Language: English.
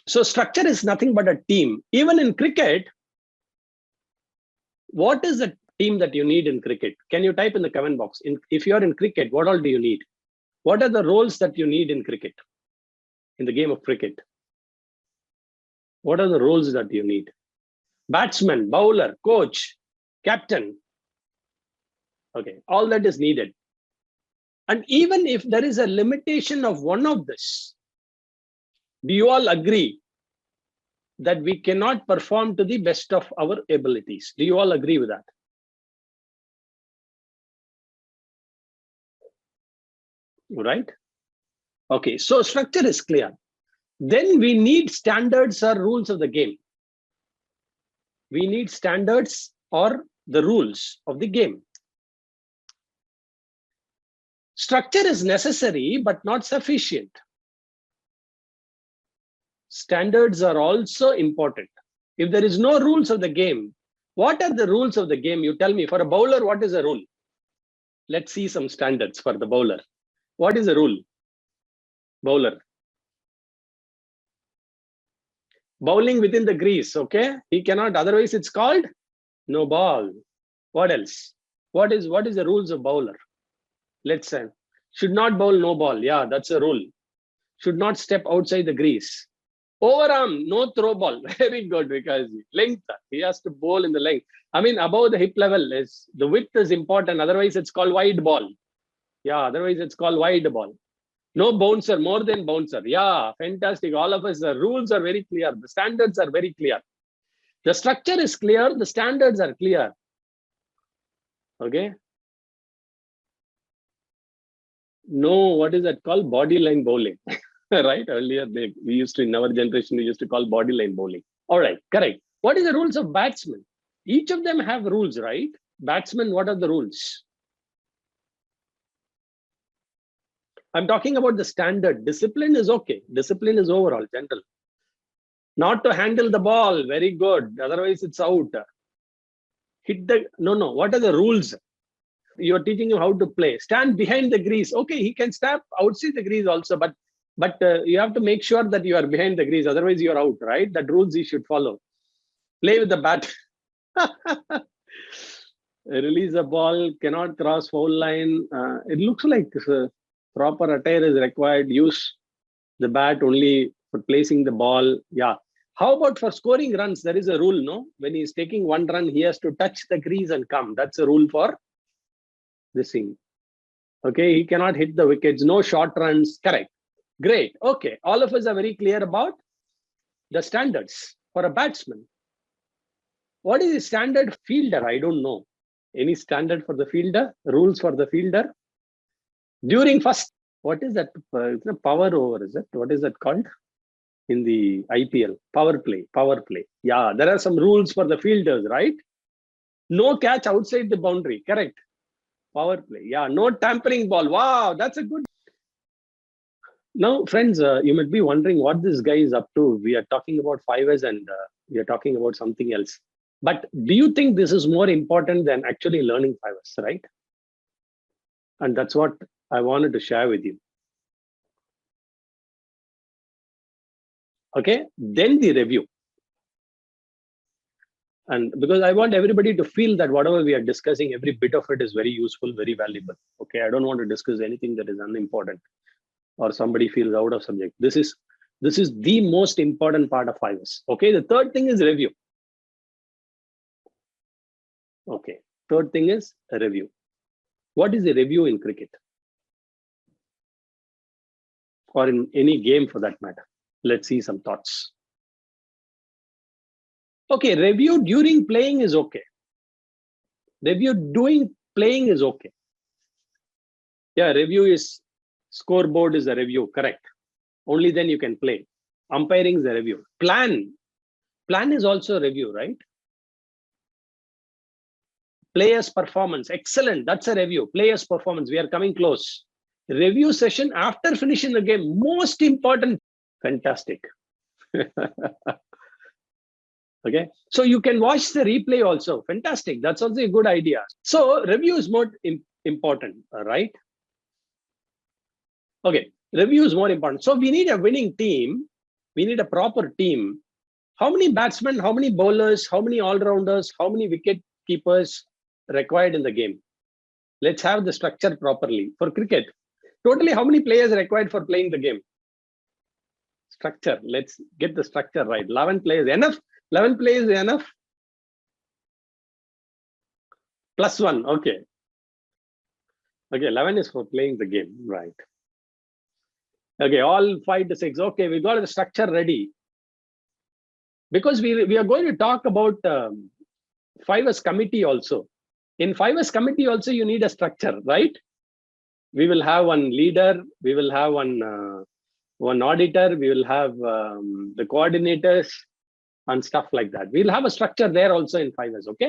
So structure is nothing but a team. Even in cricket, what is the team that you need in cricket? Can you type in the comment box? If you're in cricket, what all do you need? What are the roles that you need in cricket? In the game of cricket? What are the roles that you need? Batsman, bowler, coach, captain. Okay, all that is needed. And even if there is a limitation of one of this, do you all agree that we cannot perform to the best of our abilities? Do you all agree with that? Right? Okay, so structure is clear. Then we need standards or rules of the game. We need standards or the rules of the game. Structure is necessary, but not sufficient. Standards are also important. If there is no rules of the game, what are the rules of the game? You tell me. For a bowler, what is a rule? Let's see some standards for the bowler. What is a rule? Bowler. Bowling within the crease, okay? He cannot, otherwise it's called no ball. What else? What is the rules of bowler? Let's say, should not bowl no ball. Yeah, that's a rule. Should not step outside the crease. Overarm, no throw ball. Very good, because length, he has to bowl in the length. I mean, above the hip level, is the width is important. Otherwise, it's called wide ball. Yeah, otherwise it's called wide ball. No bouncer, more than bouncer. Yeah, fantastic. All of us, the rules are very clear. The standards are very clear. The structure is clear. The standards are clear. Okay. No, what is that called? Body line bowling. Right? Earlier, we used to, in our generation, we used to call body line bowling. All right, correct. What is the rules of batsmen? Each of them have rules, right? Batsmen, what are the rules? I'm talking about the standard. Discipline is okay. Discipline is overall, general. Not to handle the ball, very good. Otherwise, it's out. Hit the, no. What are the rules? You're teaching him how to play. Stand behind the crease. Okay, he can step outside the crease also, but you have to make sure that you are behind the crease. Otherwise, you're out, right? That rules he should follow. Play with the bat. Release the ball, cannot cross foul line. It looks like proper attire is required. Use the bat only for placing the ball. Yeah. How about for scoring runs? There is a rule, no? When he's taking one run, he has to touch the crease and come. That's a rule for this thing. Okay, he cannot hit the wickets. No short runs. Correct. Great. Okay. All of us are very clear about the standards for a batsman. What is the standard fielder? I don't know. Any standard for the fielder? Rules for the fielder? During first, what is that? It's a power over, is it? What is that called? In the IPL, power play. Yeah, there are some rules for the fielders, right? No catch outside the boundary, correct? Power play, yeah, no tampering ball. Wow, that's a good. Now, friends, you might be wondering what this guy is up to. We are talking about fivers and we are talking about something else. But do you think this is more important than actually learning fivers, right? And that's what I wanted to share with you. Okay, then the review. And because I want everybody to feel that whatever we are discussing, every bit of it is very useful, very valuable. Okay, I don't want to discuss anything that is unimportant or somebody feels out of subject. This is the most important part of fivers. Okay, the third thing is review. Okay, third thing is a review. What is a review in cricket? Or in any game for that matter? Let's see some thoughts. Okay, review during playing is okay. Review doing playing is okay. Yeah, review is, scoreboard is a review, correct. Only then you can play. Umpiring is a review. Plan is also a review, right? Players' performance, excellent, that's a review. Players' performance, we are coming close. Review session after finishing the game, most important. Fantastic. Okay, so you can watch the replay also. Fantastic, that's also a good idea. So review is more important, right? Okay, review is more important. So we need a winning team. We need a proper team. How many batsmen, how many bowlers, how many all-rounders, how many wicket keepers required in the game? Let's have the structure properly. For cricket, totally how many players required for playing the game? Structure. Let's get the structure right. 11 players enough. 11 players enough. Plus one. Okay. Okay, 11 is for playing the game. Right. Okay, all 5 to 6. Okay, we got the structure ready. Because we are going to talk about 5S committee also. In 5S committee also, you need a structure, right? We will have one leader. We will have one auditor. We will have the coordinators and stuff like that. We'll have a structure there also in 5S, okay?